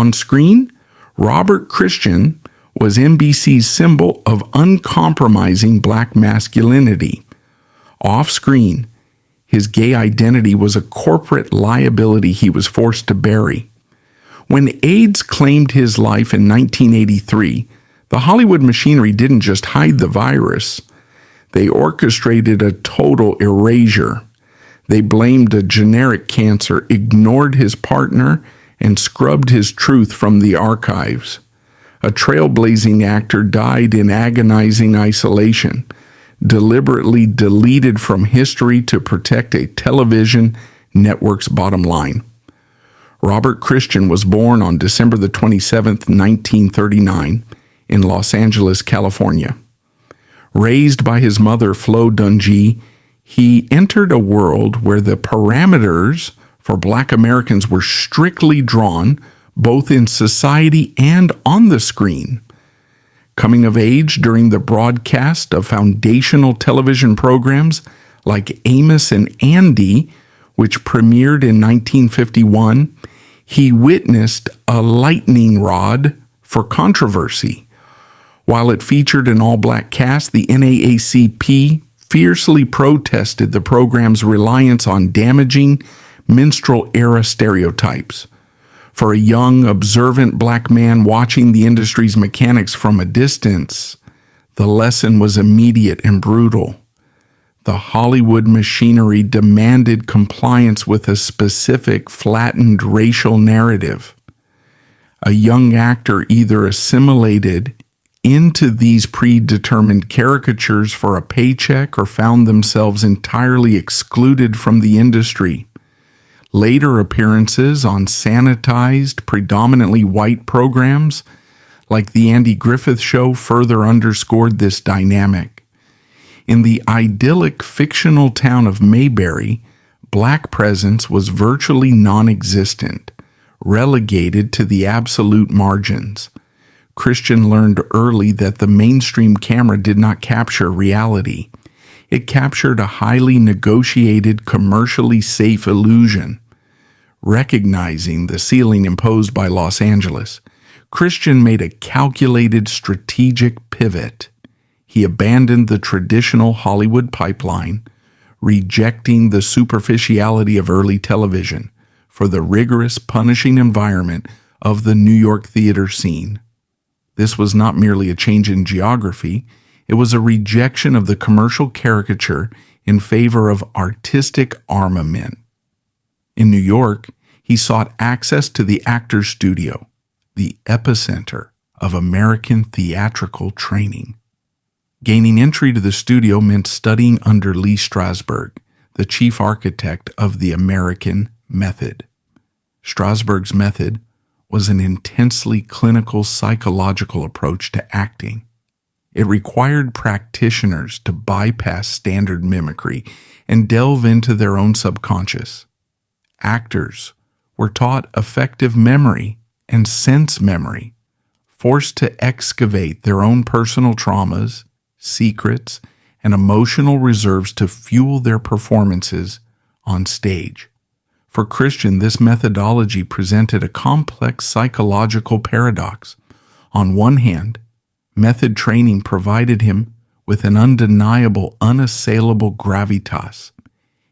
On screen, Robert Christian was NBC's symbol of uncompromising black masculinity. Off screen, his gay identity was a corporate liability he was forced to bury. When AIDS claimed his life in 1983, the Hollywood machinery didn't just hide the virus. They orchestrated a total erasure. They blamed a generic cancer, ignored his partner, and scrubbed his truth from the archives. A trailblazing actor died in agonizing isolation, deliberately deleted from history to protect a television network's bottom line. Robert Christian was born on December the 27th, 1939, in Los Angeles, California. Raised by his mother, Flo Dungy, he entered a world where the parameters for Black Americans were strictly drawn both in society and on the screen. Coming of age during the broadcast of foundational television programs like Amos and Andy, which premiered in 1951, he witnessed a lightning rod for controversy. While it featured an all-black cast, the NAACP fiercely protested the program's reliance on damaging minstrel-era stereotypes. For a young, observant black man watching the industry's mechanics from a distance, the lesson was immediate and brutal. The Hollywood machinery demanded compliance with a specific, flattened racial narrative. A young actor either assimilated into these predetermined caricatures for a paycheck or found themselves entirely excluded from the industry. Later appearances on sanitized, predominantly white programs like The Andy Griffith Show further underscored this dynamic. In the idyllic fictional town of Mayberry, black presence was virtually non-existent, relegated to the absolute margins. Christian learned early that the mainstream camera did not capture reality. It captured a highly negotiated, commercially safe illusion. Recognizing the ceiling imposed by Los Angeles, Christian made a calculated, strategic pivot. He abandoned the traditional Hollywood pipeline, rejecting the superficiality of early television for the rigorous, punishing environment of the New York theater scene. This was not merely a change in geography, it was a rejection of the commercial caricature in favor of artistic armament. In New York, he sought access to the Actors Studio, the epicenter of American theatrical training. Gaining entry to the studio meant studying under Lee Strasberg, the chief architect of the American method. Strasberg's method was an intensely clinical psychological approach to acting. It required practitioners to bypass standard mimicry and delve into their own subconscious. Actors were taught effective memory and sense memory, forced to excavate their own personal traumas, secrets, and emotional reserves to fuel their performances on stage. For Christian, this methodology presented a complex psychological paradox. On one hand, method training provided him with an undeniable, unassailable gravitas.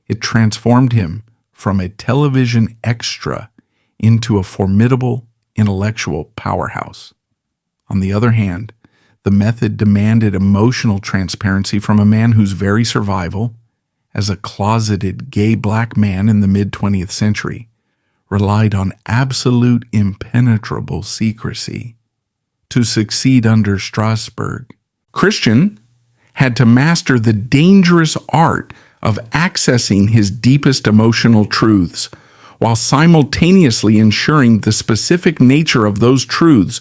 It transformed him from a television extra into a formidable intellectual powerhouse. On the other hand, the method demanded emotional transparency from a man whose very survival, as a closeted gay black man in the mid-20th century, relied on absolute impenetrable secrecy. To succeed under Strasberg, Christian had to master the dangerous art of accessing his deepest emotional truths, while simultaneously ensuring the specific nature of those truths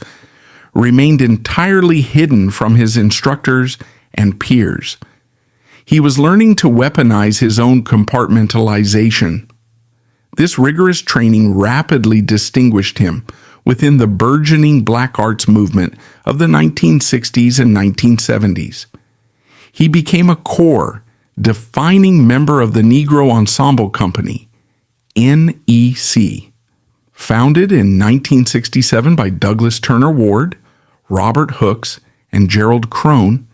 remained entirely hidden from his instructors and peers. He was learning to weaponize his own compartmentalization. This rigorous training rapidly distinguished him within the burgeoning black arts movement of the 1960s and 1970s. He became a core, defining member of the Negro Ensemble Company, NEC. Founded in 1967 by Douglas Turner Ward, Robert Hooks, and Gerald Crone,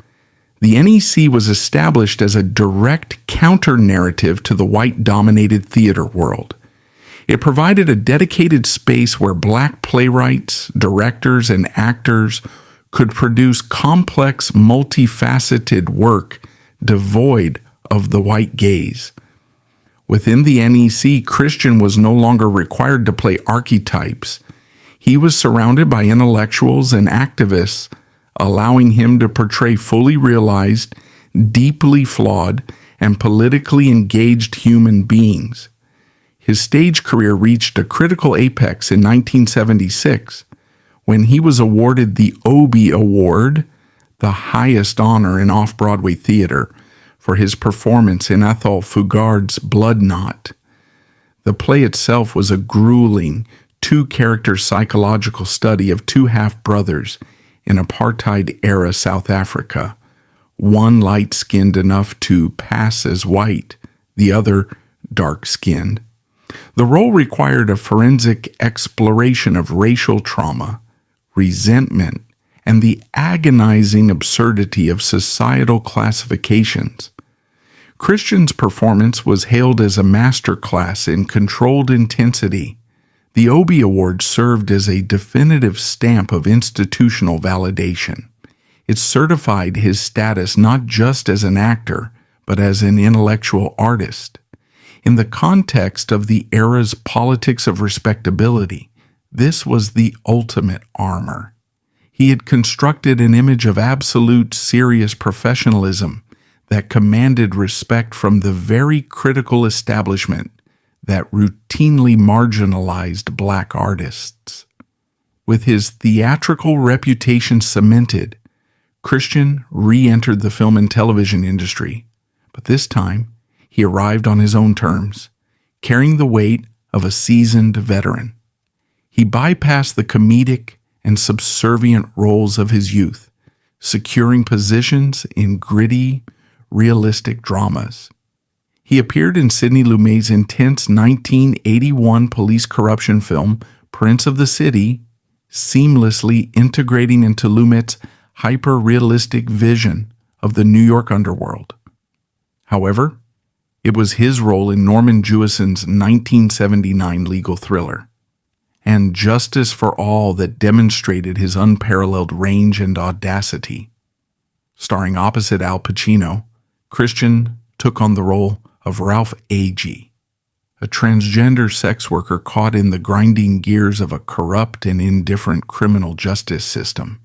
the NEC was established as a direct counter-narrative to the white-dominated theater world. It provided a dedicated space where black playwrights, directors, and actors could produce complex, multifaceted work devoid of the white gaze. Within the NEC, Christian was no longer required to play archetypes. He was surrounded by intellectuals and activists, allowing him to portray fully realized, deeply flawed, and politically engaged human beings. His stage career reached a critical apex in 1976 when he was awarded the Obie Award, the highest honor in off-Broadway theater, for his performance in Ethel Fugard's Blood Knot. The play itself was a grueling, two-character psychological study of two half-brothers in apartheid-era South Africa, one light-skinned enough to pass as white, the other dark-skinned. The role required a forensic exploration of racial trauma, resentment, and the agonizing absurdity of societal classifications. Christian's performance was hailed as a masterclass in controlled intensity. The Obie Award served as a definitive stamp of institutional validation. It certified his status not just as an actor, but as an intellectual artist. In the context of the era's politics of respectability, this was the ultimate armor. He had constructed an image of absolute serious professionalism that commanded respect from the very critical establishment that routinely marginalized black artists. With his theatrical reputation cemented, Christian re-entered the film and television industry, but this time he arrived on his own terms, carrying the weight of a seasoned veteran. He bypassed the comedic and subservient roles of his youth, securing positions in gritty, realistic dramas. He appeared in Sidney Lumet's intense 1981 police corruption film, Prince of the City, seamlessly integrating into Lumet's hyper-realistic vision of the New York underworld. However, it was his role in Norman Jewison's 1979 legal thriller, And Justice for All, that demonstrated his unparalleled range and audacity. Starring opposite Al Pacino, Christian took on the role of Ralph Agee, a transgender sex worker caught in the grinding gears of a corrupt and indifferent criminal justice system.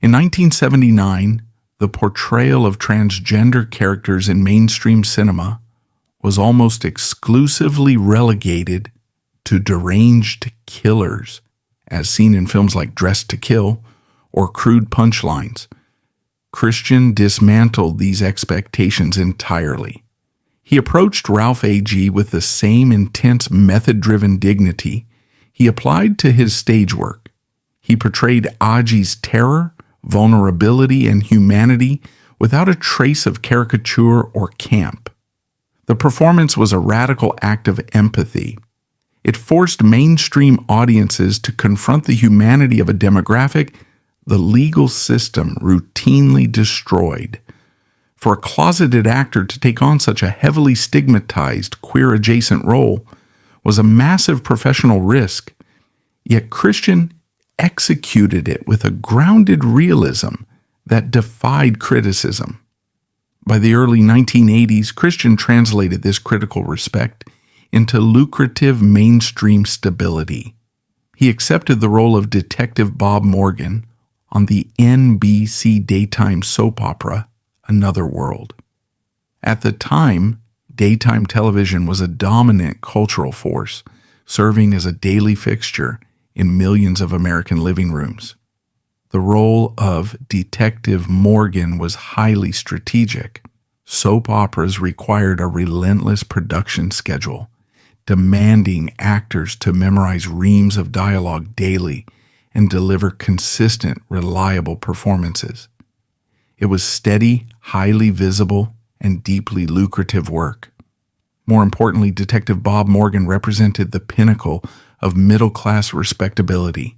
In 1979, the portrayal of transgender characters in mainstream cinema was almost exclusively relegated to deranged killers, as seen in films like Dressed to Kill or Crude Punchlines. Christian dismantled these expectations entirely. He approached Ralph Agee with the same intense method-driven dignity he applied to his stage work. He portrayed Agee's terror, vulnerability, and humanity without a trace of caricature or camp. The performance was a radical act of empathy. It forced mainstream audiences to confront the humanity of a demographic the legal system routinely destroyed. For a closeted actor to take on such a heavily stigmatized queer-adjacent role was a massive professional risk, yet Christian executed it with a grounded realism that defied criticism. By the early 1980s, Christian translated this critical respect into lucrative mainstream stability. He accepted the role of Detective Bob Morgan on the NBC daytime soap opera Another World. At the time, daytime television was a dominant cultural force, serving as a daily fixture in millions of American living rooms. The role of Detective Morgan was highly strategic. Soap operas required a relentless production schedule, demanding actors to memorize reams of dialogue daily and deliver consistent, reliable performances. It was steady, highly visible, and deeply lucrative work. More importantly, Detective Bob Morgan represented the pinnacle of middle-class respectability.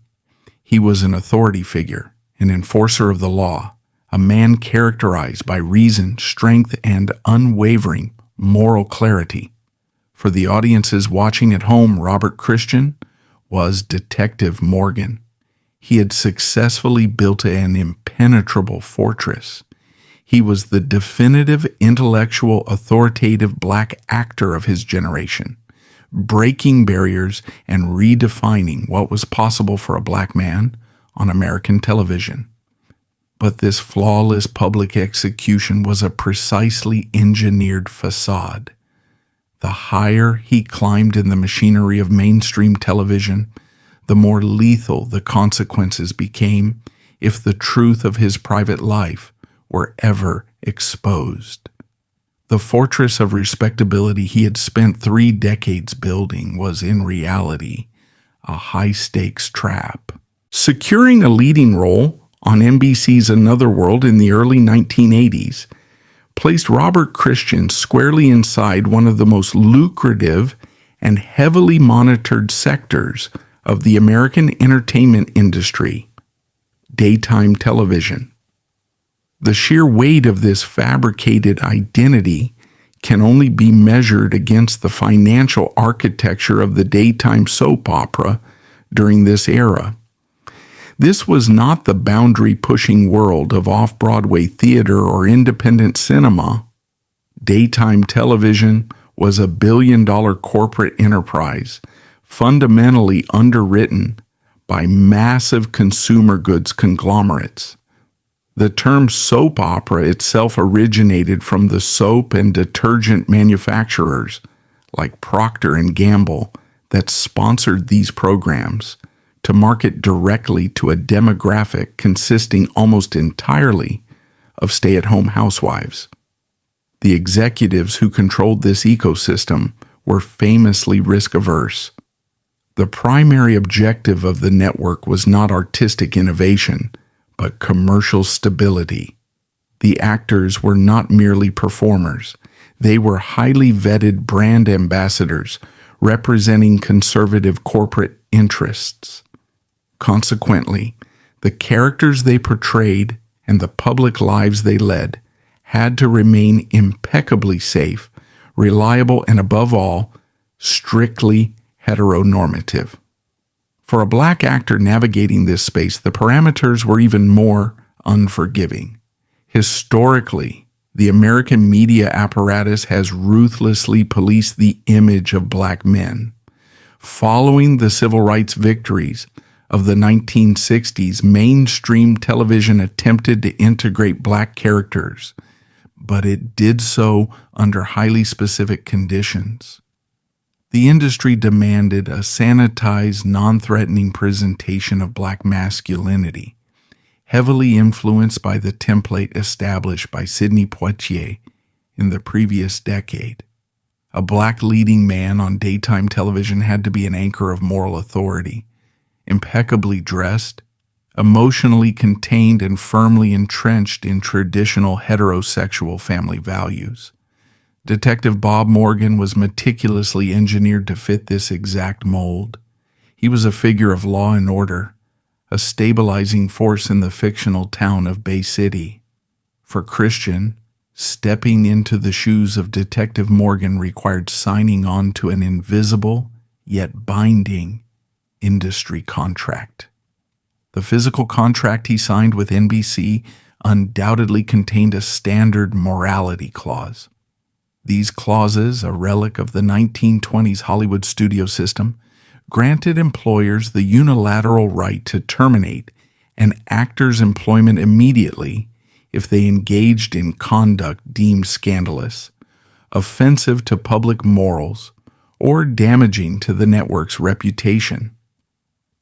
He was an authority figure, an enforcer of the law, a man characterized by reason, strength, and unwavering moral clarity. For the audiences watching at home, Robert Christian was Detective Morgan. He had successfully built an impenetrable fortress. He was the definitive intellectual authoritative black actor of his generation, breaking barriers and redefining what was possible for a black man on American television. But this flawless public execution was a precisely engineered facade. The higher he climbed in the machinery of mainstream television, the more lethal the consequences became if the truth of his private life were ever exposed. The fortress of respectability he had spent 3 decades building was in reality a high-stakes trap. Securing a leading role on NBC's Another World in the early 1980s placed Robert Christian squarely inside one of the most lucrative and heavily monitored sectors of the American entertainment industry, daytime television. The sheer weight of this fabricated identity can only be measured against the financial architecture of the daytime soap opera during this era. This was not the boundary-pushing world of off-Broadway theater or independent cinema. Daytime television was a billion-dollar corporate enterprise, fundamentally underwritten by massive consumer goods conglomerates. The term soap opera itself originated from the soap and detergent manufacturers like Procter & Gamble that sponsored these programs to market directly to a demographic consisting almost entirely of stay-at-home housewives. The executives who controlled this ecosystem were famously risk-averse. The primary objective of the network was not artistic innovation, but commercial stability. The actors were not merely performers. They were highly vetted brand ambassadors representing conservative corporate interests. Consequently, the characters they portrayed and the public lives they led had to remain impeccably safe, reliable, and above all, strictly heteronormative. For a black actor navigating this space, the parameters were even more unforgiving. Historically, the American media apparatus has ruthlessly policed the image of black men. Following the civil rights victories of the 1960s, mainstream television attempted to integrate black characters, but it did so under highly specific conditions. The industry demanded a sanitized, non-threatening presentation of black masculinity, heavily influenced by the template established by Sidney Poitier in the previous decade. A black leading man on daytime television had to be an anchor of moral authority, impeccably dressed, emotionally contained, and firmly entrenched in traditional heterosexual family values. Detective Bob Morgan was meticulously engineered to fit this exact mold. He was a figure of law and order, a stabilizing force in the fictional town of Bay City. For Christian, stepping into the shoes of Detective Morgan required signing on to an invisible yet binding industry contract. The physical contract he signed with NBC undoubtedly contained a standard morality clause. These clauses, a relic of the 1920s Hollywood studio system, granted employers the unilateral right to terminate an actor's employment immediately if they engaged in conduct deemed scandalous, offensive to public morals, or damaging to the network's reputation.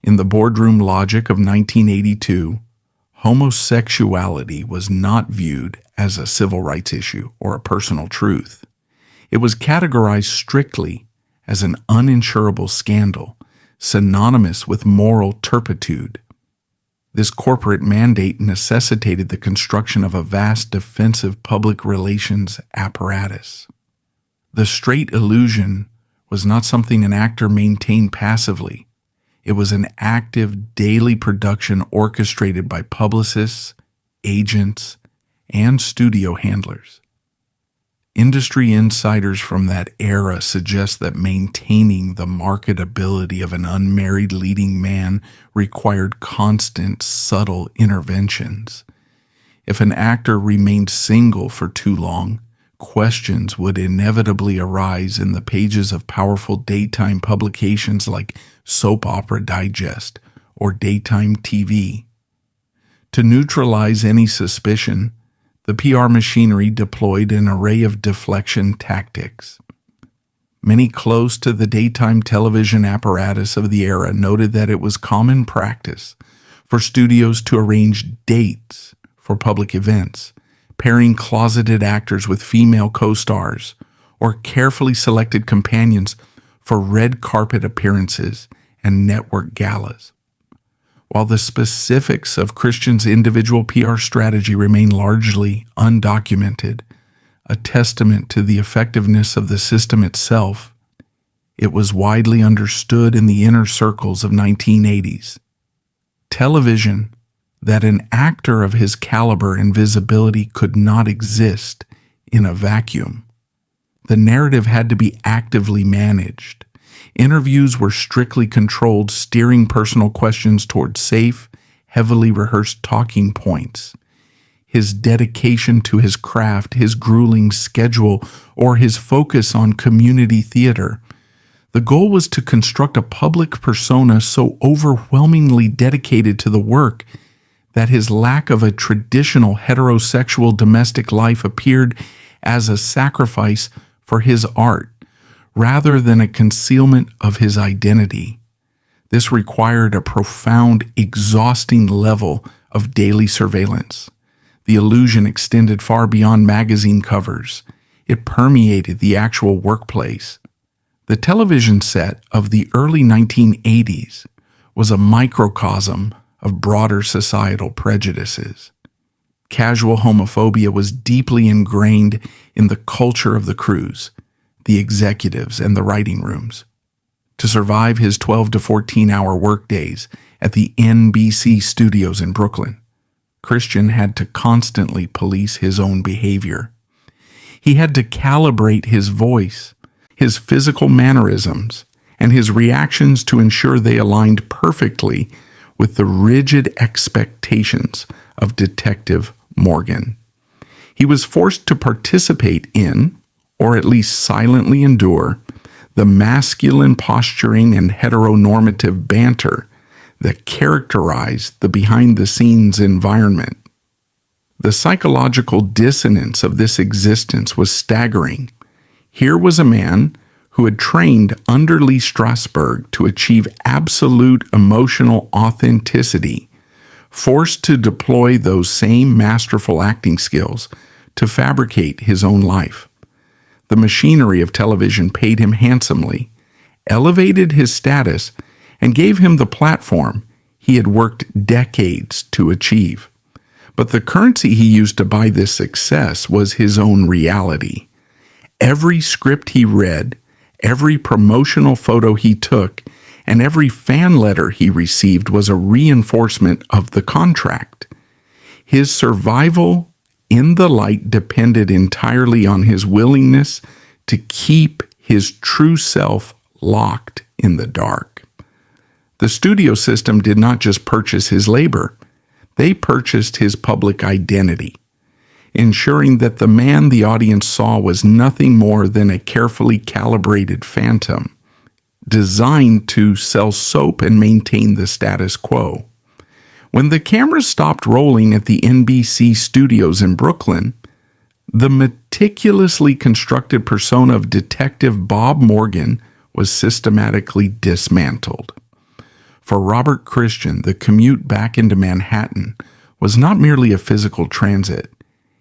In the boardroom logic of 1982, homosexuality was not viewed as a civil rights issue or a personal truth. It was categorized strictly as an uninsurable scandal, synonymous with moral turpitude. This corporate mandate necessitated the construction of a vast defensive public relations apparatus. The straight illusion was not something an actor maintained passively. It was an active daily production orchestrated by publicists, agents, and studio handlers. Industry insiders from that era suggest that maintaining the marketability of an unmarried leading man required constant, subtle interventions. If an actor remained single for too long, questions would inevitably arise in the pages of powerful daytime publications like Soap Opera Digest or Daytime TV. To neutralize any suspicion, the PR machinery deployed an array of deflection tactics. Many close to the daytime television apparatus of the era noted that it was common practice for studios to arrange dates for public events, pairing closeted actors with female co-stars or carefully selected companions for red carpet appearances and network galas. While the specifics of Christian's individual PR strategy remain largely undocumented, a testament to the effectiveness of the system itself, it was widely understood in the inner circles of 1980s. Television, that an actor of his caliber and visibility could not exist in a vacuum. The narrative had to be actively managed. Interviews were strictly controlled, steering personal questions toward safe, heavily rehearsed talking points. His dedication to his craft, his grueling schedule, or his focus on community theater. The goal was to construct a public persona so overwhelmingly dedicated to the work that his lack of a traditional heterosexual domestic life appeared as a sacrifice for his art, rather than a concealment of his identity. This required a profound, exhausting level of daily surveillance. The illusion extended far beyond magazine covers. It permeated the actual workplace. The television set of the early 1980s was a microcosm of broader societal prejudices. Casual homophobia was deeply ingrained in the culture of the crews, the executives, and the writing rooms. To survive his 12 to 14-hour workdays at the NBC studios in Brooklyn, Christian had to constantly police his own behavior. He had to calibrate his voice, his physical mannerisms, and his reactions to ensure they aligned perfectly with the rigid expectations of Detective Morgan. He was forced to participate in, or at least silently endure, the masculine posturing and heteronormative banter that characterized the behind-the-scenes environment. The psychological dissonance of this existence was staggering. Here was a man who had trained under Lee Strasberg to achieve absolute emotional authenticity, forced to deploy those same masterful acting skills to fabricate his own life. The machinery of television paid him handsomely, elevated his status, and gave him the platform he had worked decades to achieve. But the currency he used to buy this success was his own reality. Every script he read, every promotional photo he took, and every fan letter he received was a reinforcement of the contract. His survival in the light depended entirely on his willingness to keep his true self locked in the dark. The studio system did not just purchase his labor, they purchased his public identity, ensuring that the man the audience saw was nothing more than a carefully calibrated phantom, designed to sell soap and maintain the status quo. When the cameras stopped rolling at the NBC studios in Brooklyn, the meticulously constructed persona of Detective Bob Morgan was systematically dismantled. For Robert Christian, the commute back into Manhattan was not merely a physical transit,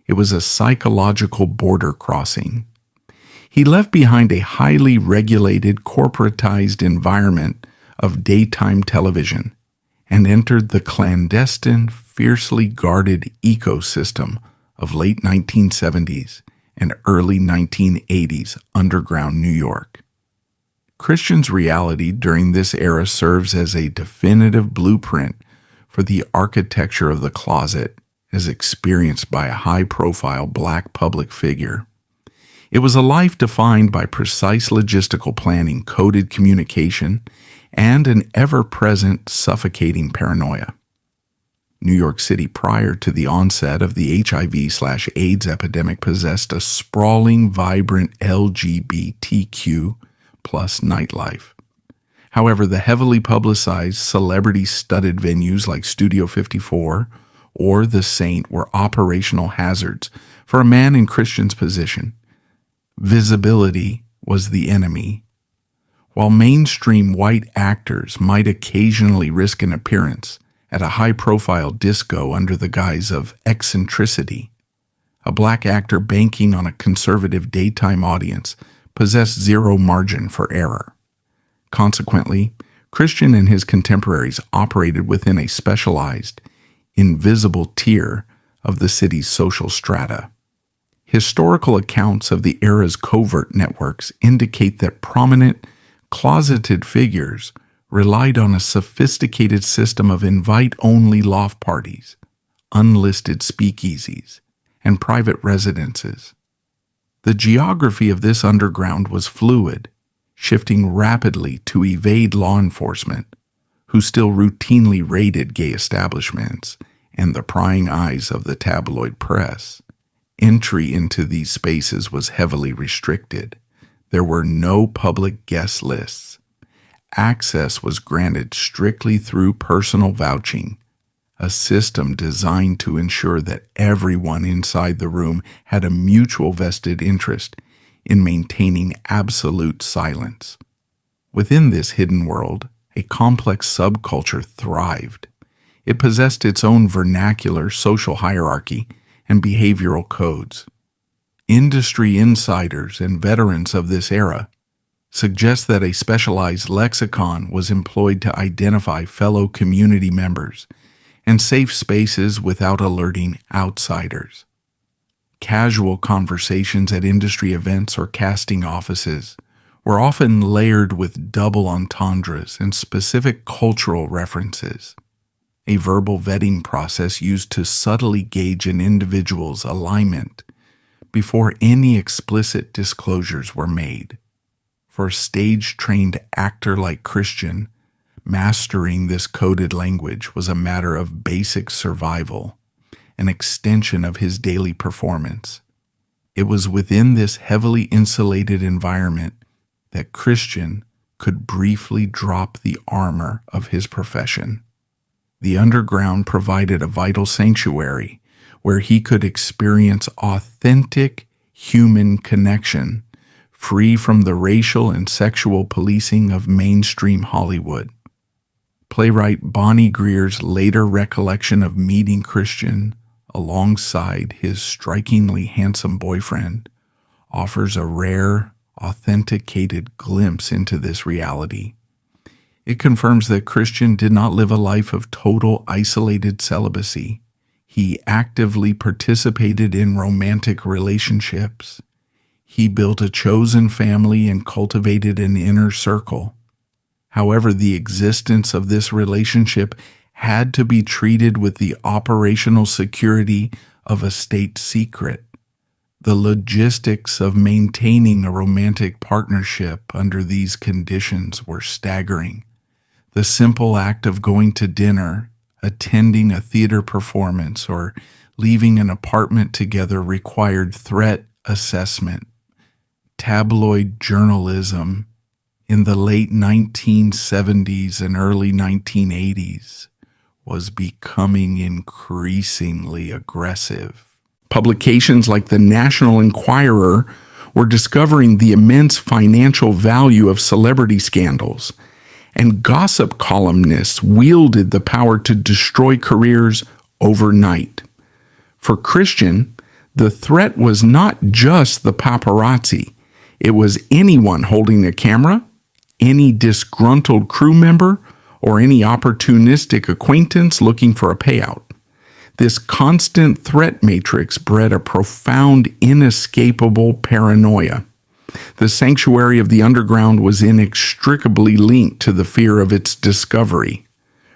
it was a psychological border crossing. He left behind a highly regulated, corporatized environment of daytime television and entered the clandestine, fiercely guarded ecosystem of late 1970s and early 1980s underground New York. Christian's reality during this era serves as a definitive blueprint for the architecture of the closet as experienced by a high-profile black public figure. It was a life defined by precise logistical planning, coded communication, and an ever-present suffocating paranoia. New York City prior to the onset of the HIV/AIDS epidemic possessed a sprawling, vibrant LGBTQ plus nightlife. However, the heavily publicized, celebrity-studded venues like Studio 54 or The Saint were operational hazards for a man in Christian's position. Visibility was the enemy. While mainstream white actors might occasionally risk an appearance at a high-profile disco under the guise of eccentricity, a black actor banking on a conservative daytime audience possessed zero margin for error. Consequently, Christian and his contemporaries operated within a specialized, invisible tier of the city's social strata. Historical accounts of the era's covert networks indicate that prominent, closeted figures relied on a sophisticated system of invite-only loft parties, unlisted speakeasies, and private residences. The geography of this underground was fluid, shifting rapidly to evade law enforcement, who still routinely raided gay establishments and the prying eyes of the tabloid press. Entry into these spaces was heavily restricted. There were no public guest lists. Access was granted strictly through personal vouching, a system designed to ensure that everyone inside the room had a mutual vested interest in maintaining absolute silence. Within this hidden world, a complex subculture thrived. It possessed its own vernacular social hierarchy and behavioral codes. Industry insiders and veterans of this era suggest that a specialized lexicon was employed to identify fellow community members and safe spaces without alerting outsiders. Casual conversations at industry events or casting offices were often layered with double entendres and specific cultural references, a verbal vetting process used to subtly gauge an individual's alignment before any explicit disclosures were made. For a stage-trained actor like Christian, mastering this coded language was a matter of basic survival, an extension of his daily performance. It was within this heavily insulated environment that Christian could briefly drop the armor of his profession. The underground provided a vital sanctuary where he could experience authentic human connection, free from the racial and sexual policing of mainstream Hollywood. Playwright Bonnie Greer's later recollection of meeting Christian alongside his strikingly handsome boyfriend offers a rare, authenticated glimpse into this reality. It confirms that Christian did not live a life of total isolated celibacy. He actively participated in romantic relationships. He built a chosen family and cultivated an inner circle. However, the existence of this relationship had to be treated with the operational security of a state secret. The logistics of maintaining a romantic partnership under these conditions were staggering. The simple act of going to dinner, attending a theater performance, or leaving an apartment together required threat assessment. Tabloid journalism in the late 1970s and early 1980s was becoming increasingly aggressive. Publications like the National Enquirer were discovering the immense financial value of celebrity scandals, and gossip columnists wielded the power to destroy careers overnight. For Christian, the threat was not just the paparazzi. It was anyone holding a camera, any disgruntled crew member, or any opportunistic acquaintance looking for a payout. This constant threat matrix bred a profound, inescapable paranoia. The sanctuary of the underground was inextricably linked to the fear of its discovery.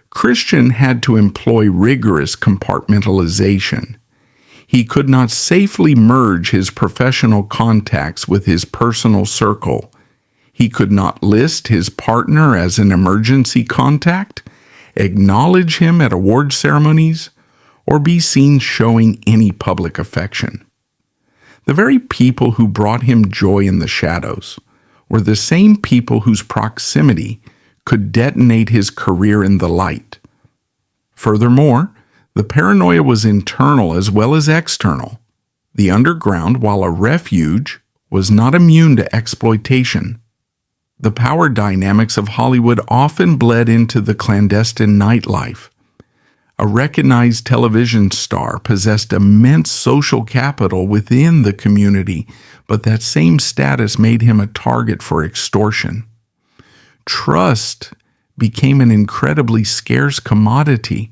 Christian had to employ rigorous compartmentalization. He could not safely merge his professional contacts with his personal circle. He could not list his partner as an emergency contact, acknowledge him at award ceremonies, or be seen showing any public affection. The very people who brought him joy in the shadows were the same people whose proximity could detonate his career in the light. Furthermore, the paranoia was internal as well as external. The underground, while a refuge, was not immune to exploitation. The power dynamics of Hollywood often bled into the clandestine nightlife. A recognized television star possessed immense social capital within the community, but that same status made him a target for extortion. Trust became an incredibly scarce commodity.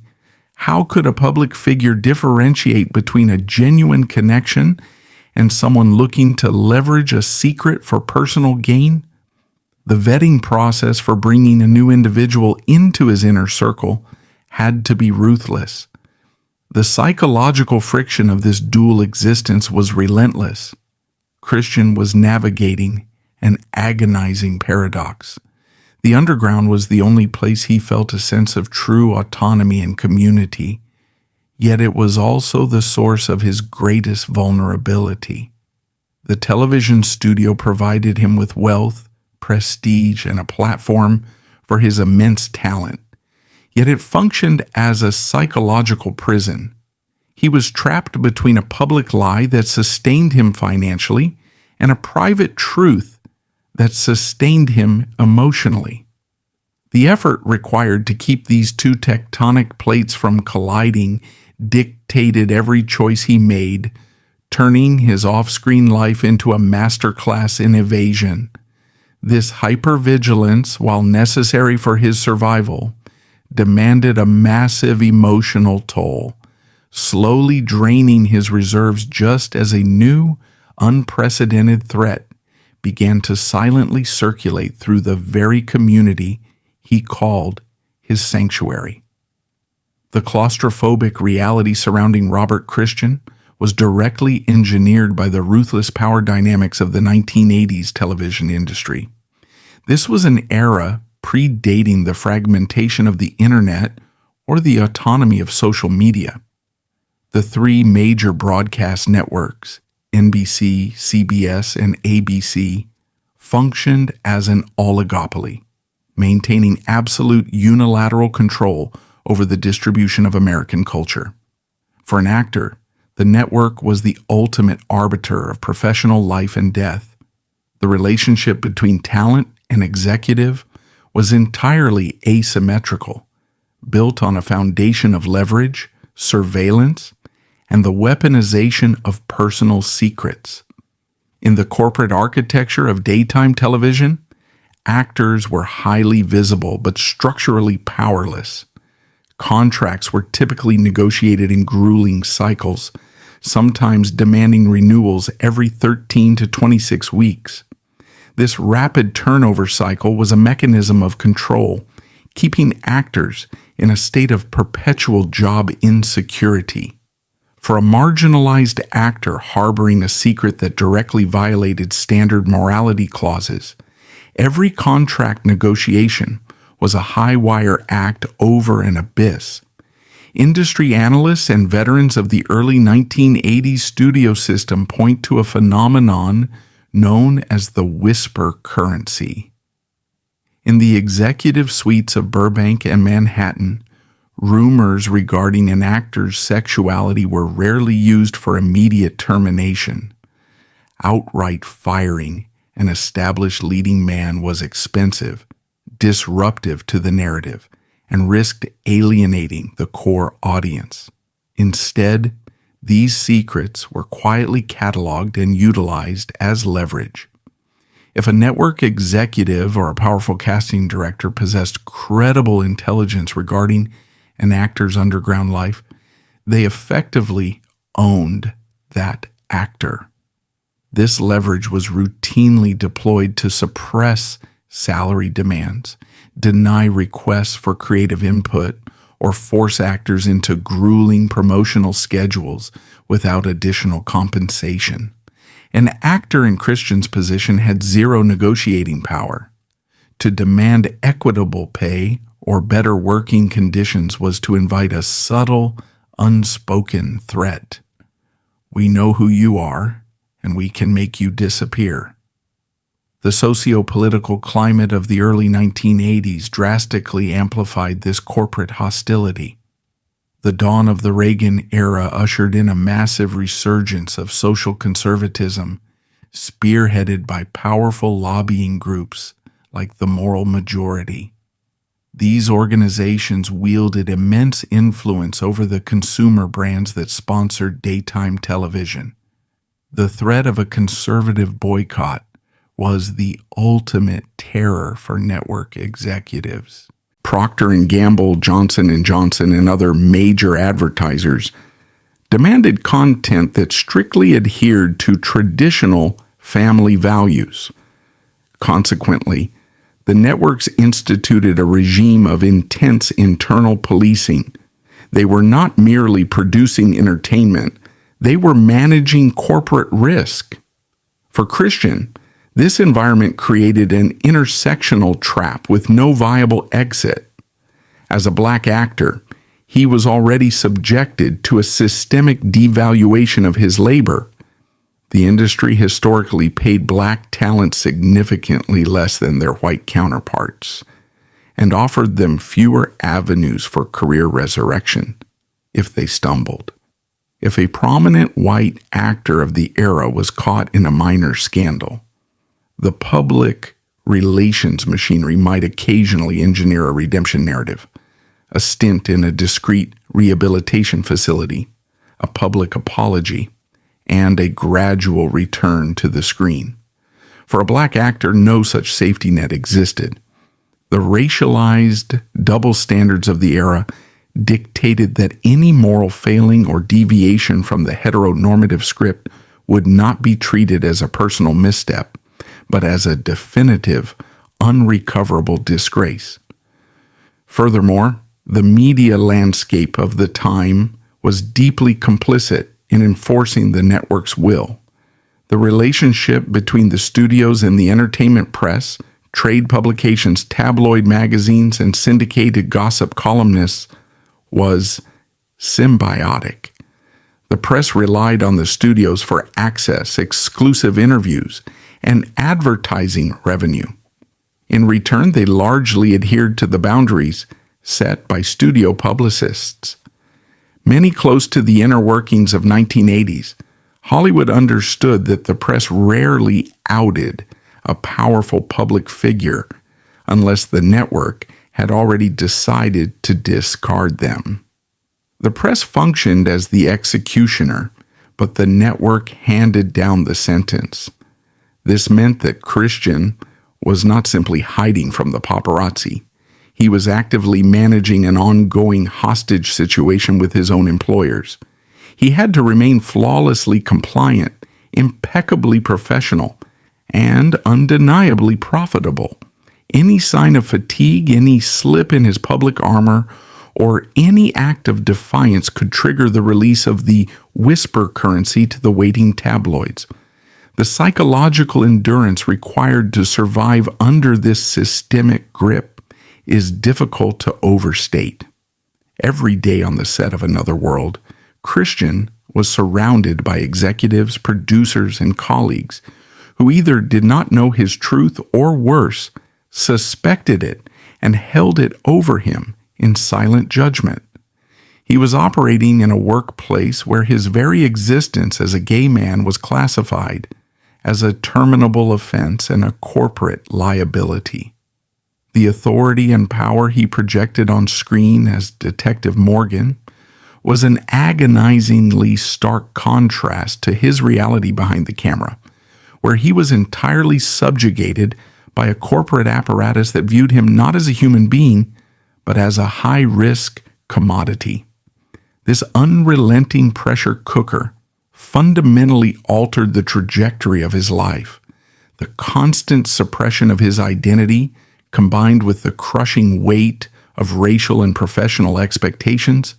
How could a public figure differentiate between a genuine connection and someone looking to leverage a secret for personal gain? The vetting process for bringing a new individual into his inner circle had to be ruthless. The psychological friction of this dual existence was relentless. Christian was navigating an agonizing paradox. The underground was the only place he felt a sense of true autonomy and community, yet it was also the source of his greatest vulnerability. The television studio provided him with wealth, prestige, and a platform for his immense talent. Yet it functioned as a psychological prison. He was trapped between a public lie that sustained him financially and a private truth that sustained him emotionally. The effort required to keep these two tectonic plates from colliding dictated every choice he made, turning his off-screen life into a masterclass in evasion. This hypervigilance, while necessary for his survival, demanded a massive emotional toll, slowly draining his reserves just as a new, unprecedented threat began to silently circulate through the very community he called his sanctuary. The claustrophobic reality surrounding Robert Christian was directly engineered by the ruthless power dynamics of the 1980s television industry. This was an era predating the fragmentation of the internet or the autonomy of social media. The three major broadcast networks, NBC, CBS, and ABC, functioned as an oligopoly, maintaining absolute unilateral control over the distribution of American culture. For an actor, the network was the ultimate arbiter of professional life and death. The relationship between talent and executive was entirely asymmetrical, built on a foundation of leverage, surveillance, and the weaponization of personal secrets. In the corporate architecture of daytime television, actors were highly visible but structurally powerless. Contracts were typically negotiated in grueling cycles, sometimes demanding renewals every 13 to 26 weeks. This rapid turnover cycle was a mechanism of control, keeping actors in a state of perpetual job insecurity. For a marginalized actor harboring a secret that directly violated standard morality clauses, every contract negotiation was a high-wire act over an abyss. Industry analysts and veterans of the early 1980s studio system point to a phenomenon known as the whisper currency. In the executive suites of Burbank and Manhattan, rumors regarding an actor's sexuality were rarely used for immediate termination. Outright firing an established leading man was expensive, disruptive to the narrative, and risked alienating the core audience. Instead, these secrets were quietly cataloged and utilized as leverage. If a network executive or a powerful casting director possessed credible intelligence regarding an actor's underground life, they effectively owned that actor. This leverage was routinely deployed to suppress salary demands, deny requests for creative input, or force actors into grueling promotional schedules without additional compensation. An actor in Christian's position had zero negotiating power. To demand equitable pay or better working conditions was to invite a subtle, unspoken threat. We know who you are, and we can make you disappear. The socio-political climate of the early 1980s drastically amplified this corporate hostility. The dawn of the Reagan era ushered in a massive resurgence of social conservatism, spearheaded by powerful lobbying groups like the Moral Majority. These organizations wielded immense influence over the consumer brands that sponsored daytime television. The threat of a conservative boycott was the ultimate terror for network executives. Procter & Gamble, Johnson & Johnson, and other major advertisers demanded content that strictly adhered to traditional family values. Consequently, the networks instituted a regime of intense internal policing. They were not merely producing entertainment, they were managing corporate risk. For Christian, this environment created an intersectional trap with no viable exit. As a black actor, he was already subjected to a systemic devaluation of his labor. The industry historically paid black talent significantly less than their white counterparts and offered them fewer avenues for career resurrection if they stumbled. If a prominent white actor of the era was caught in a minor scandal, the public relations machinery might occasionally engineer a redemption narrative, a stint in a discreet rehabilitation facility, a public apology, and a gradual return to the screen. For a black actor, no such safety net existed. The racialized double standards of the era dictated that any moral failing or deviation from the heteronormative script would not be treated as a personal misstep, but as a definitive, unrecoverable disgrace. Furthermore, the media landscape of the time was deeply complicit in enforcing the network's will. The relationship between the studios and the entertainment press, trade publications, tabloid magazines, and syndicated gossip columnists was symbiotic. The press relied on the studios for access, exclusive interviews, and advertising revenue. In return, they largely adhered to the boundaries set by studio publicists. Many close to the inner workings of 1980s, Hollywood understood that the press rarely outed a powerful public figure unless the network had already decided to discard them. The press functioned as the executioner, but the network handed down the sentence. This meant that Christian was not simply hiding from the paparazzi. He was actively managing an ongoing hostage situation with his own employers. He had to remain flawlessly compliant, impeccably professional, and undeniably profitable. Any sign of fatigue, any slip in his public armor, or any act of defiance could trigger the release of the whisper currency to the waiting tabloids. The psychological endurance required to survive under this systemic grip is difficult to overstate. Every day on the set of Another World, Christian was surrounded by executives, producers, and colleagues who either did not know his truth or, worse, suspected it and held it over him in silent judgment. He was operating in a workplace where his very existence as a gay man was classified as a terminable offense and a corporate liability. The authority and power he projected on screen as Detective Morgan was an agonizingly stark contrast to his reality behind the camera, where he was entirely subjugated by a corporate apparatus that viewed him not as a human being, but as a high-risk commodity. This unrelenting pressure cooker fundamentally altered the trajectory of his life. The constant suppression of his identity, combined with the crushing weight of racial and professional expectations,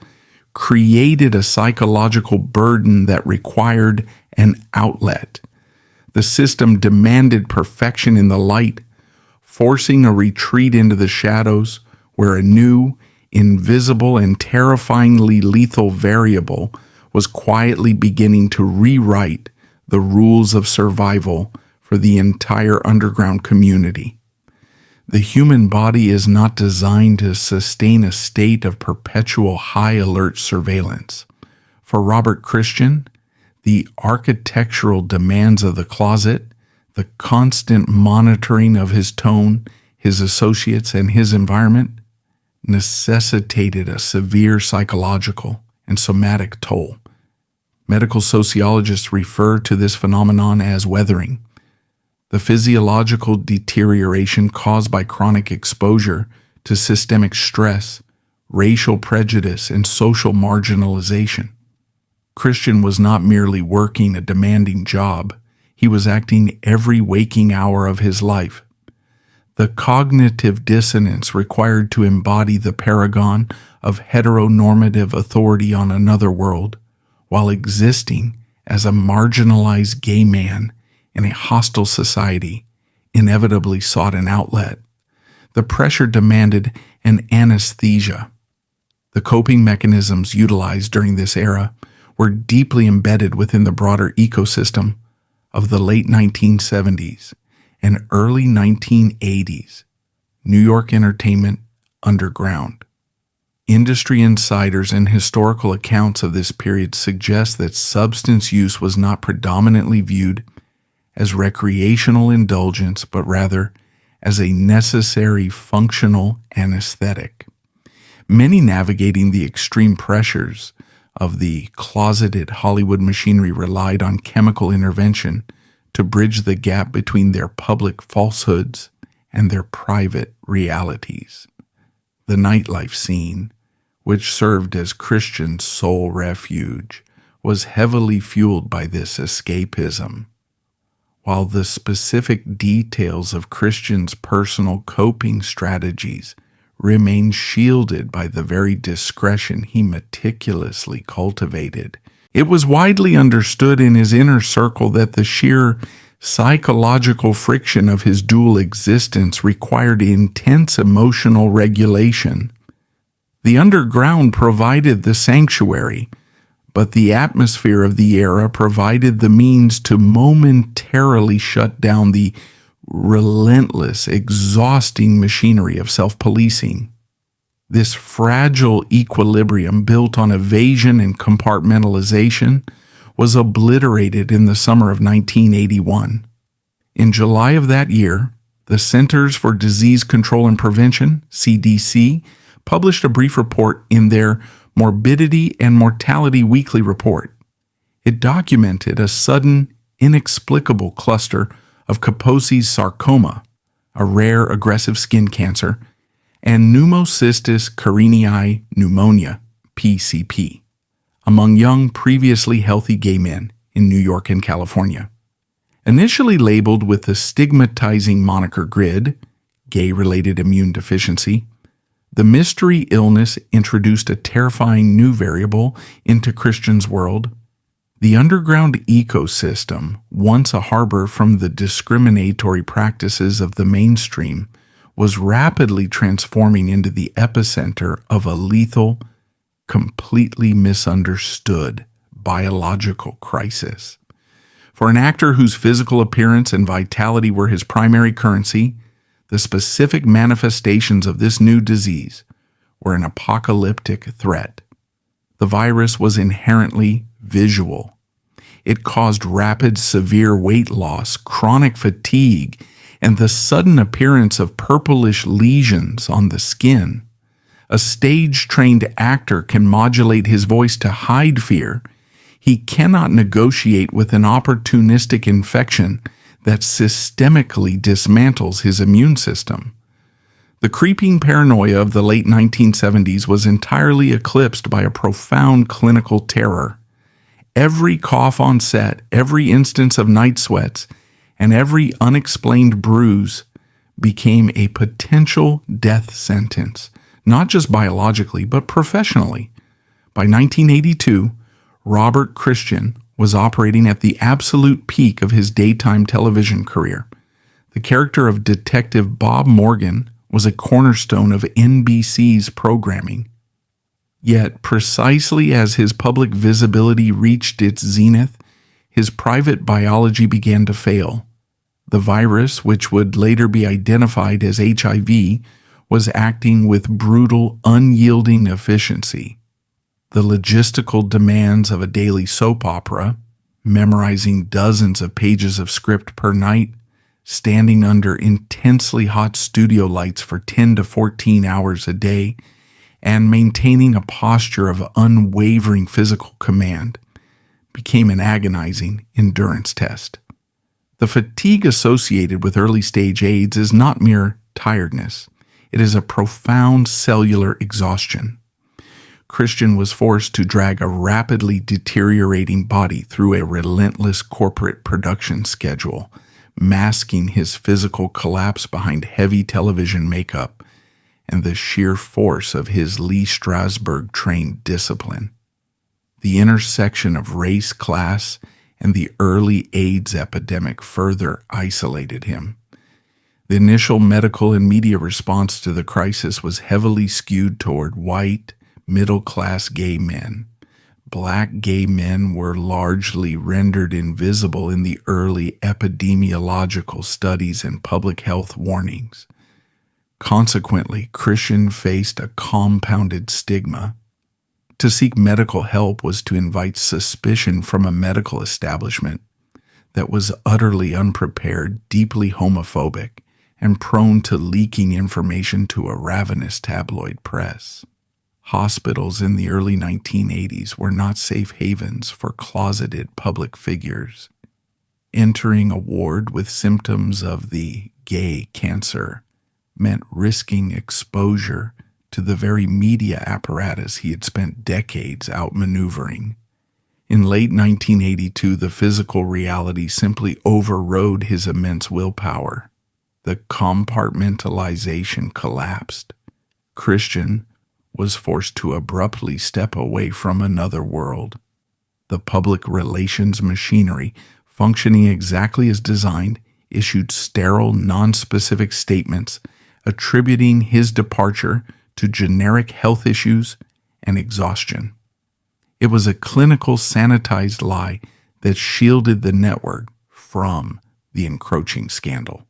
created a psychological burden that required an outlet. The system demanded perfection in the light, forcing a retreat into the shadows where a new, invisible, and terrifyingly lethal variable was quietly beginning to rewrite the rules of survival for the entire underground community. The human body is not designed to sustain a state of perpetual high-alert surveillance. For Robert Christian, the architectural demands of the closet, the constant monitoring of his tone, his associates, and his environment necessitated a severe psychological and somatic toll. Medical sociologists refer to this phenomenon as weathering. The physiological deterioration caused by chronic exposure to systemic stress, racial prejudice, and social marginalization. Christian was not merely working a demanding job, he was acting every waking hour of his life. The cognitive dissonance required to embody the paragon of heteronormative authority on another world, while existing as a marginalized gay man in a hostile society, inevitably sought an outlet. The pressure demanded an anesthesia. The coping mechanisms utilized during this era were deeply embedded within the broader ecosystem of the late 1970s and early 1980s New York entertainment underground. Industry insiders and historical accounts of this period suggest that substance use was not predominantly viewed as recreational indulgence, but rather as a necessary functional anesthetic. Many navigating the extreme pressures of the closeted Hollywood machinery relied on chemical intervention to bridge the gap between their public falsehoods and their private realities. The nightlife scene, which served as Christian's sole refuge, was heavily fueled by this escapism. While the specific details of Christian's personal coping strategies remain shielded by the very discretion he meticulously cultivated, it was widely understood in his inner circle that the sheer psychological friction of his dual existence required intense emotional regulation. The underground provided the sanctuary, but the atmosphere of the era provided the means to momentarily shut down the relentless, exhausting machinery of self-policing. This fragile equilibrium built on evasion and compartmentalization was obliterated in the summer of 1981. In July of that year, the Centers for Disease Control and Prevention, CDC, published a brief report in their Morbidity and Mortality Weekly Report. It documented a sudden, inexplicable cluster of Kaposi's sarcoma, a rare aggressive skin cancer, and pneumocystis carinii pneumonia, PCP, among young, previously healthy gay men in New York and California. Initially labeled with the stigmatizing moniker GRID, gay-related immune deficiency, the mystery illness introduced a terrifying new variable into Christian's world. The underground ecosystem, once a harbor from the discriminatory practices of the mainstream, was rapidly transforming into the epicenter of a lethal, completely misunderstood biological crisis. For an actor whose physical appearance and vitality were his primary currency, the specific manifestations of this new disease were an apocalyptic threat. The virus was inherently visual. It caused rapid, severe weight loss, chronic fatigue, and the sudden appearance of purplish lesions on the skin. A stage-trained actor can modulate his voice to hide fear. He cannot negotiate with an opportunistic infection that systemically dismantles his immune system. The creeping paranoia of the late 1970s was entirely eclipsed by a profound clinical terror. Every cough on set, every instance of night sweats, and every unexplained bruise became a potential death sentence, not just biologically, but professionally. By 1982, Robert Christian was operating at the absolute peak of his daytime television career. The character of Detective Bob Morgan was a cornerstone of NBC's programming. Yet, precisely as his public visibility reached its zenith, his private biology began to fail. The virus, which would later be identified as HIV, was acting with brutal, unyielding efficiency. The logistical demands of a daily soap opera, memorizing dozens of pages of script per night, standing under intensely hot studio lights for 10 to 14 hours a day, and maintaining a posture of unwavering physical command, became an agonizing endurance test. The fatigue associated with early-stage AIDS is not mere tiredness. It is a profound cellular exhaustion. Christian was forced to drag a rapidly deteriorating body through a relentless corporate production schedule, masking his physical collapse behind heavy television makeup and the sheer force of his Lee Strasberg-trained discipline. The intersection of race, class, and the early AIDS epidemic further isolated him. The initial medical and media response to the crisis was heavily skewed toward white, middle-class gay men. Black gay men were largely rendered invisible in the early epidemiological studies and public health warnings. Consequently, Christian faced a compounded stigma. To seek medical help was to invite suspicion from a medical establishment that was utterly unprepared, deeply homophobic, and prone to leaking information to a ravenous tabloid press. Hospitals in the early 1980s were not safe havens for closeted public figures. Entering a ward with symptoms of the gay cancer meant risking exposure to the very media apparatus he had spent decades outmaneuvering. In late 1982, the physical reality simply overrode his immense willpower. The compartmentalization collapsed. Christian was forced to abruptly step away from another world. The public relations machinery, functioning exactly as designed, issued sterile, nonspecific statements attributing his departure to generic health issues and exhaustion. It was a clinical, sanitized lie that shielded the network from the encroaching scandal.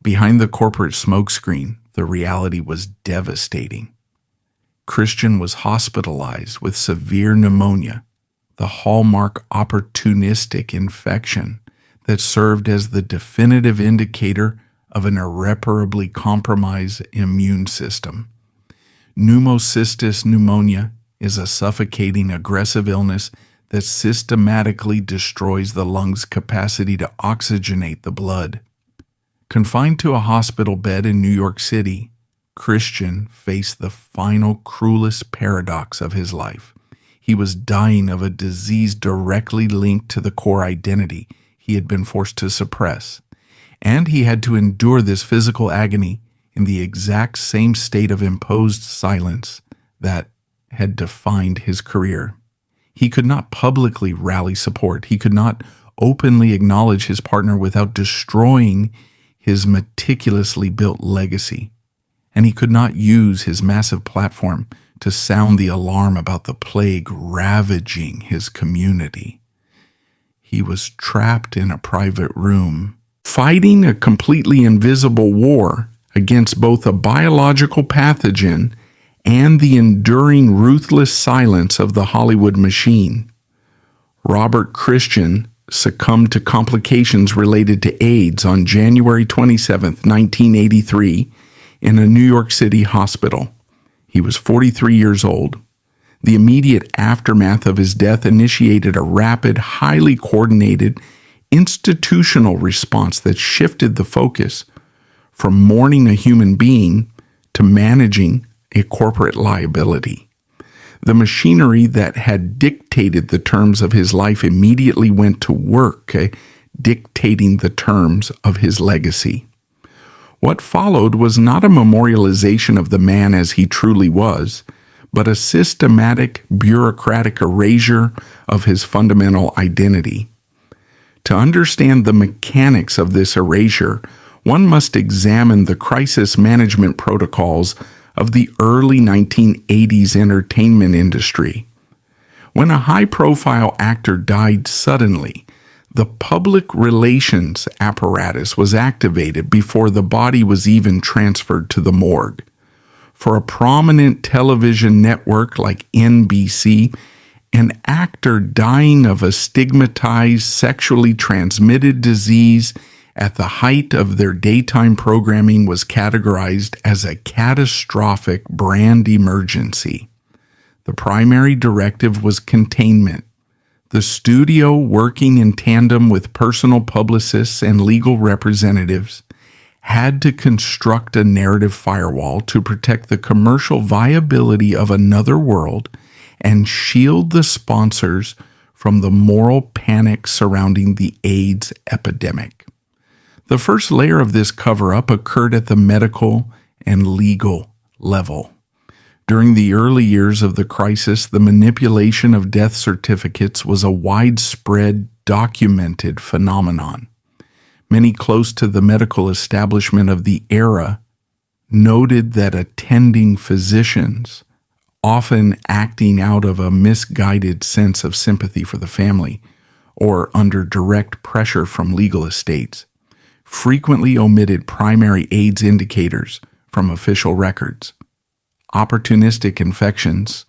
Behind the corporate smokescreen, the reality was devastating. Christian was hospitalized with severe pneumonia, the hallmark opportunistic infection that served as the definitive indicator of an irreparably compromised immune system. Pneumocystis pneumonia is a suffocating, aggressive illness that systematically destroys the lungs' capacity to oxygenate the blood. Confined to a hospital bed in New York City, Christian faced the final, cruelest paradox of his life. He was dying of a disease directly linked to the core identity he had been forced to suppress, and he had to endure this physical agony in the exact same state of imposed silence that had defined his career. He could not publicly rally support. He could not openly acknowledge his partner without destroying his meticulously built legacy. And he could not use his massive platform to sound the alarm about the plague ravaging his community. He was trapped in a private room, fighting a completely invisible war against both a biological pathogen and the enduring ruthless silence of the Hollywood machine. Robert Christian succumbed to complications related to AIDS on January 27, 1983, in a New York City hospital. He was 43 years old. The immediate aftermath of his death initiated a rapid, highly coordinated, institutional response that shifted the focus from mourning a human being to managing a corporate liability. The machinery that had dictated the terms of his life immediately went to work, dictating the terms of his legacy. What followed was not a memorialization of the man as he truly was, but a systematic, bureaucratic erasure of his fundamental identity. To understand the mechanics of this erasure, one must examine the crisis management protocols of the early 1980s entertainment industry. When a high-profile actor died suddenly, the public relations apparatus was activated before the body was even transferred to the morgue. For a prominent television network like NBC, an actor dying of a stigmatized, sexually transmitted disease at the height of their daytime programming was categorized as a catastrophic brand emergency. The primary directive was containment. The studio, working in tandem with personal publicists and legal representatives, had to construct a narrative firewall to protect the commercial viability of another world and shield the sponsors from the moral panic surrounding the AIDS epidemic. The first layer of this cover-up occurred at the medical and legal level. During the early years of the crisis, the manipulation of death certificates was a widespread, documented phenomenon. Many close to the medical establishment of the era noted that attending physicians, often acting out of a misguided sense of sympathy for the family or under direct pressure from legal estates, frequently omitted primary AIDS indicators from official records. Opportunistic infections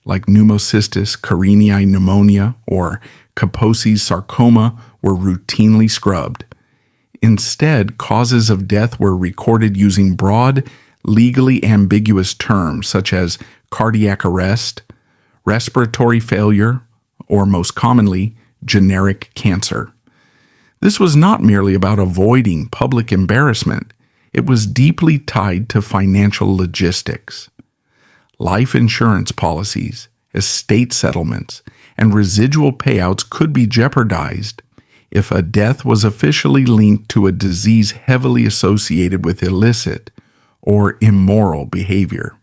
like pneumocystis carinii pneumonia or Kaposi's sarcoma were routinely scrubbed. Instead, causes of death were recorded using broad, legally ambiguous terms such as cardiac arrest, respiratory failure, or most commonly, generic cancer. This was not merely about avoiding public embarrassment. It was deeply tied to financial logistics. Life insurance policies, estate settlements, and residual payouts could be jeopardized if a death was officially linked to a disease heavily associated with illicit or immoral behavior.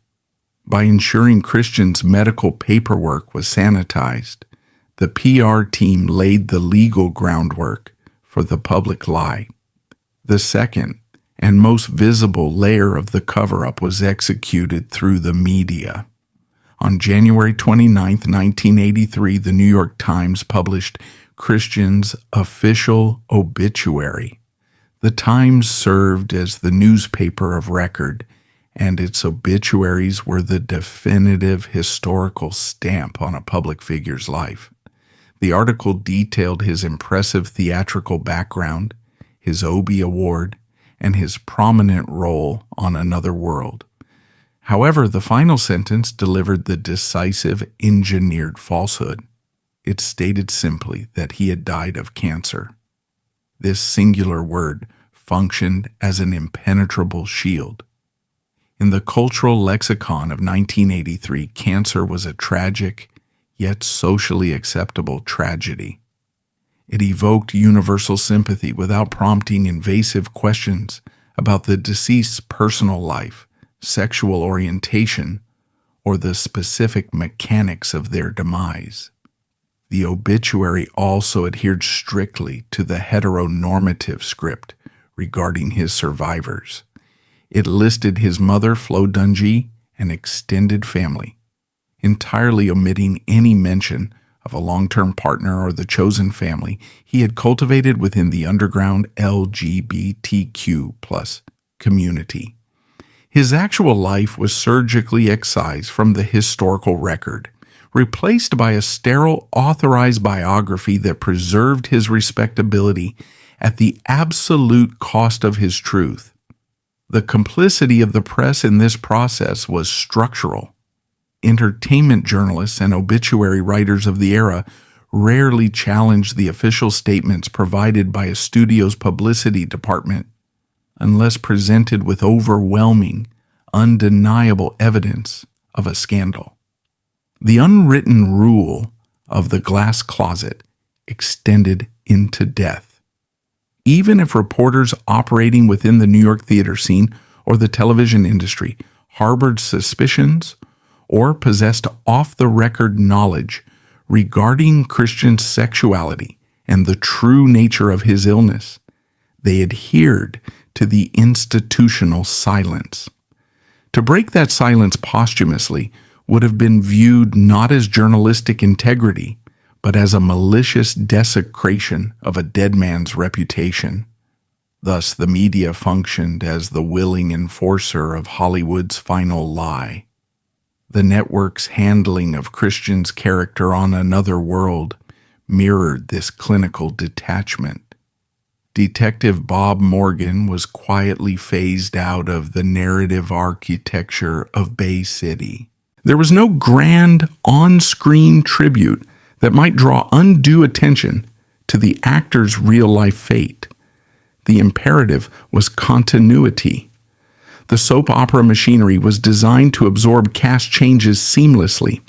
By ensuring Christian's medical paperwork was sanitized, the PR team laid the legal groundwork for the public lie. The second and most visible layer of the cover-up was executed through the media. On January 29, 1983, the New York Times published Christian's official obituary. The Times served as the newspaper of record, and its obituaries were the definitive historical stamp on a public figure's life. The article detailed his impressive theatrical background, his Obie Award, and his prominent role on Another World. However, the final sentence delivered the decisive, engineered falsehood. It stated simply that he had died of cancer. This singular word functioned as an impenetrable shield. In the cultural lexicon of 1983, cancer was a tragic, yet socially acceptable tragedy. It evoked universal sympathy without prompting invasive questions about the deceased's personal life, sexual orientation, or the specific mechanics of their demise. The obituary also adhered strictly to the heteronormative script regarding his survivors. It listed his mother, Flo Dungy, and extended family, entirely omitting any mention of a long-term partner or the chosen family he had cultivated within the underground LGBTQ+ community. His actual life was surgically excised from the historical record, replaced by a sterile, authorized biography that preserved his respectability at the absolute cost of his truth. The complicity of the press in this process was structural. Entertainment journalists and obituary writers of the era rarely challenged the official statements provided by a studio's publicity department unless presented with overwhelming, undeniable evidence of a scandal. The unwritten rule of the glass closet extended into death. Even if reporters operating within the New York theater scene or the television industry harbored suspicions or possessed off-the-record knowledge regarding Christian's sexuality and the true nature of his illness, they adhered to the institutional silence. To break that silence posthumously would have been viewed not as journalistic integrity, but as a malicious desecration of a dead man's reputation. Thus, the media functioned as the willing enforcer of Hollywood's final lie. The network's handling of Christian's character on Another World mirrored this clinical detachment. Detective Bob Morgan was quietly phased out of the narrative architecture of Bay City. There was no grand on-screen tribute that might draw undue attention to the actor's real-life fate. The imperative was continuity. The soap opera machinery was designed to absorb cast changes seamlessly,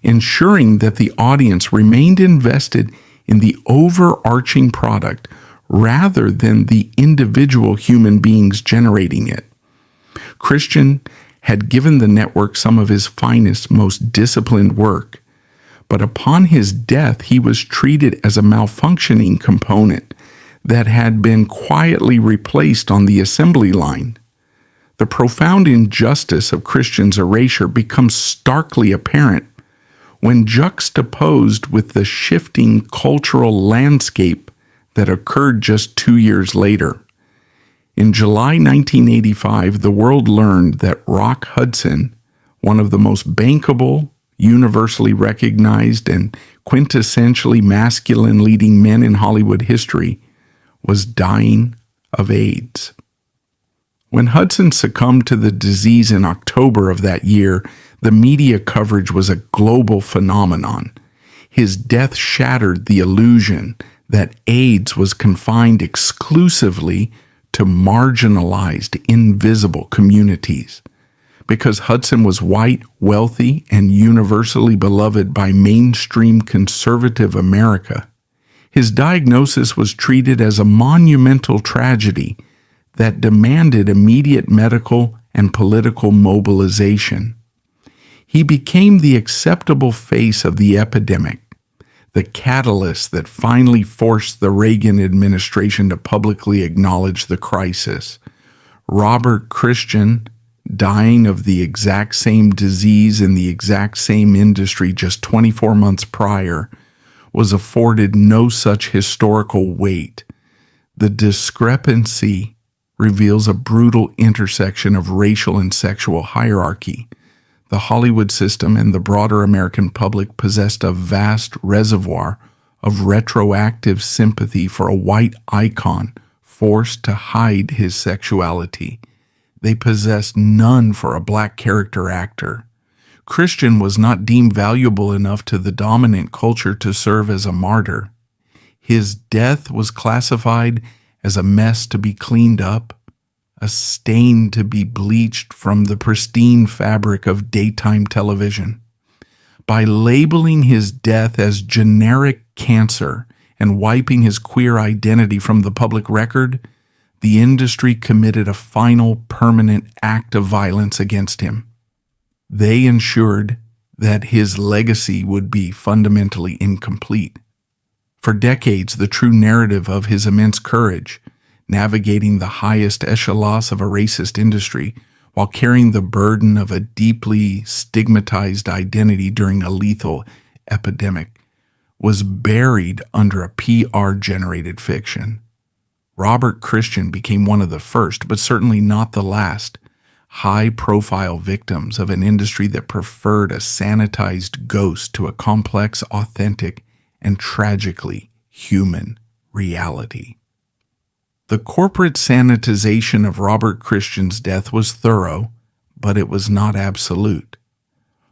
ensuring that the audience remained invested in the overarching product rather than the individual human beings generating it. Christian had given the network some of his finest, most disciplined work, but upon his death he was treated as a malfunctioning component that had been quietly replaced on the assembly line. The profound injustice of Christian's erasure becomes starkly apparent when juxtaposed with the shifting cultural landscape that occurred just 2 years later. In July 1985, the world learned that Rock Hudson, one of the most bankable, universally recognized, and quintessentially masculine leading men in Hollywood history, was dying of AIDS. When Hudson succumbed to the disease in October of that year, the media coverage was a global phenomenon. His death shattered the illusion that AIDS was confined exclusively to marginalized, invisible communities. Because Hudson was white, wealthy, and universally beloved by mainstream conservative America, his diagnosis was treated as a monumental tragedy that demanded immediate medical and political mobilization. He became the acceptable face of the epidemic, the catalyst that finally forced the Reagan administration to publicly acknowledge the crisis. Robert Christian, dying of the exact same disease in the exact same industry just 24 months prior, was afforded no such historical weight. The discrepancy reveals a brutal intersection of racial and sexual hierarchy. The Hollywood system and the broader American public possessed a vast reservoir of retroactive sympathy for a white icon forced to hide his sexuality. They possessed none for a black character actor. Christian was not deemed valuable enough to the dominant culture to serve as a martyr. His death was classified as a mess to be cleaned up, a stain to be bleached from the pristine fabric of daytime television. By labeling his death as generic cancer and wiping his queer identity from the public record, the industry committed a final permanent act of violence against him. They ensured that his legacy would be fundamentally incomplete. For decades, the true narrative of his immense courage, navigating the highest echelons of a racist industry while carrying the burden of a deeply stigmatized identity during a lethal epidemic, was buried under a PR-generated fiction. Robert Christian became one of the first, but certainly not the last, high-profile victims of an industry that preferred a sanitized ghost to a complex, authentic, and tragically human reality. The corporate sanitization of Robert Christian's death was thorough, but it was not absolute.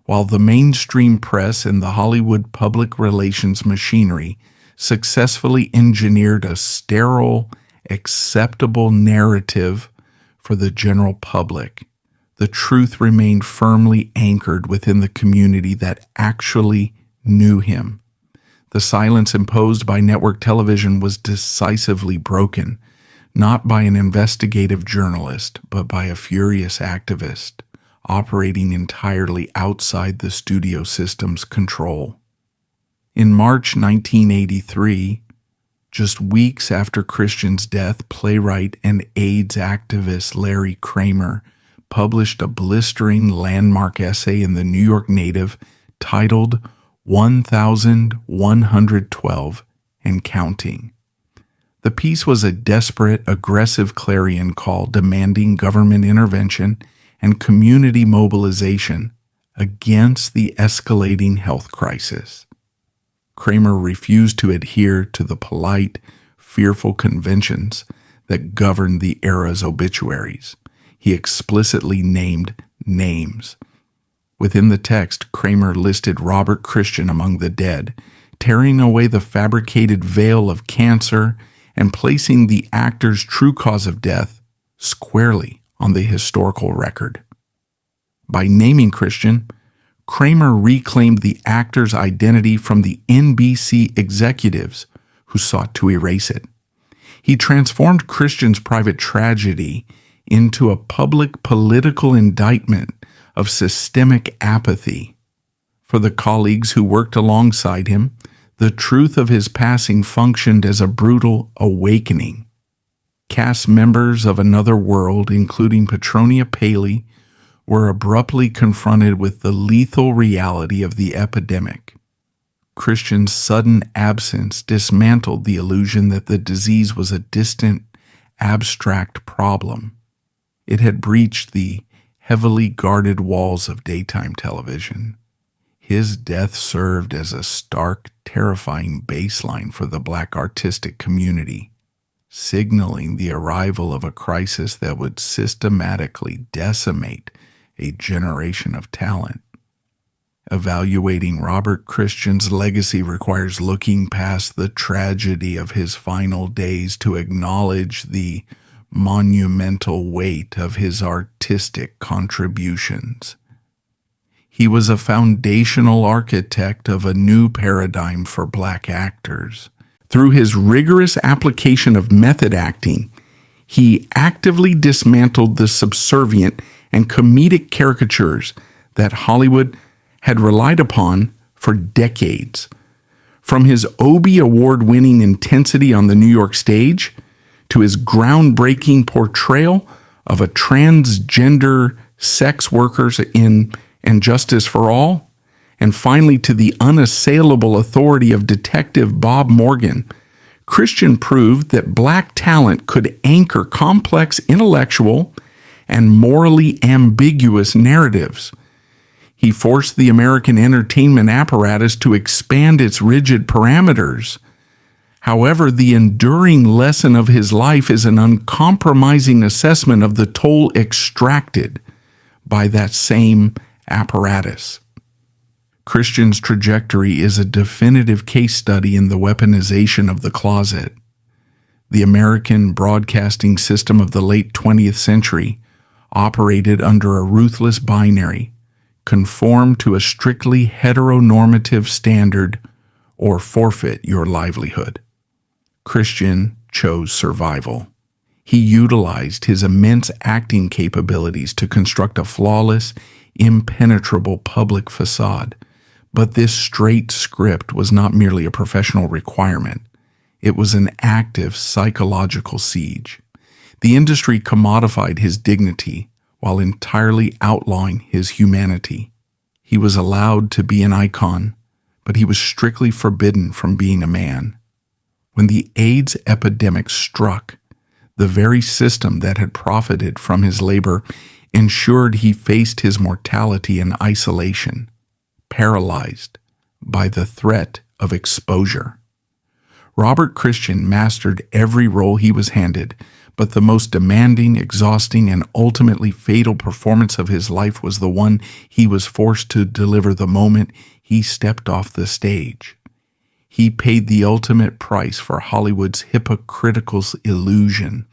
While the mainstream press and the Hollywood public relations machinery successfully engineered a sterile, acceptable narrative for the general public, the truth remained firmly anchored within the community that actually knew him. The silence imposed by network television was decisively broken, not by an investigative journalist, but by a furious activist operating entirely outside the studio system's control. In March 1983, just weeks after Christian's death, playwright and AIDS activist Larry Kramer published a blistering landmark essay in the New York Native titled 1112 and Counting. The piece was a desperate, aggressive clarion call demanding government intervention and community mobilization against the escalating health crisis. Kramer refused to adhere to the polite, fearful conventions that governed the era's obituaries. He explicitly named names. Within the text, Kramer listed Robert Christian among the dead, tearing away the fabricated veil of cancer and placing the actor's true cause of death squarely on the historical record. By naming Christian, Kramer reclaimed the actor's identity from the NBC executives who sought to erase it. He transformed Christian's private tragedy into a public political indictment of systemic apathy. For the colleagues who worked alongside him, the truth of his passing functioned as a brutal awakening. Cast members of Another World, including Petronia Paley, were abruptly confronted with the lethal reality of the epidemic. Christian's sudden absence dismantled the illusion that the disease was a distant, abstract problem. It had breached the heavily guarded walls of daytime television. His death served as a stark, terrifying baseline for the Black artistic community, signaling the arrival of a crisis that would systematically decimate a generation of talent. Evaluating Robert Christian's legacy requires looking past the tragedy of his final days to acknowledge the monumental weight of his artistic contributions. He was a foundational architect of a new paradigm for Black actors. Through his rigorous application of method acting, he actively dismantled the subservient and comedic caricatures that Hollywood had relied upon for decades. From his Obie Award-winning intensity on the New York stage to his groundbreaking portrayal of a transgender sex workers in And Justice for All, and finally to the unassailable authority of Detective Bob Morgan, Christian proved that Black talent could anchor complex intellectual and morally ambiguous narratives. He forced the American entertainment apparatus to expand its rigid parameters. However, the enduring lesson of his life is an uncompromising assessment of the toll extracted by that same apparatus. Christian's trajectory is a definitive case study in the weaponization of the closet. The American broadcasting system of the late 20th century operated under a ruthless binary: conform to a strictly heteronormative standard or forfeit your livelihood. Christian chose survival. He utilized his immense acting capabilities to construct a flawless, impenetrable public facade. But this straight script was not merely a professional requirement. It was an active psychological siege. The industry commodified his dignity while entirely outlawing his humanity. He was allowed to be an icon, but he was strictly forbidden from being a man. When the AIDS epidemic struck, the very system that had profited from his labor ensured he faced his mortality in isolation, paralyzed by the threat of exposure. Robert Christian mastered every role he was handed, but the most demanding, exhausting, and ultimately fatal performance of his life was the one he was forced to deliver the moment he stepped off the stage. He paid the ultimate price for Hollywood's hypocritical illusion,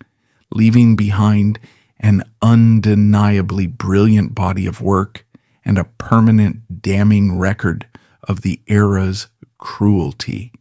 leaving behind an undeniably brilliant body of work, and a permanent damning record of the era's cruelty.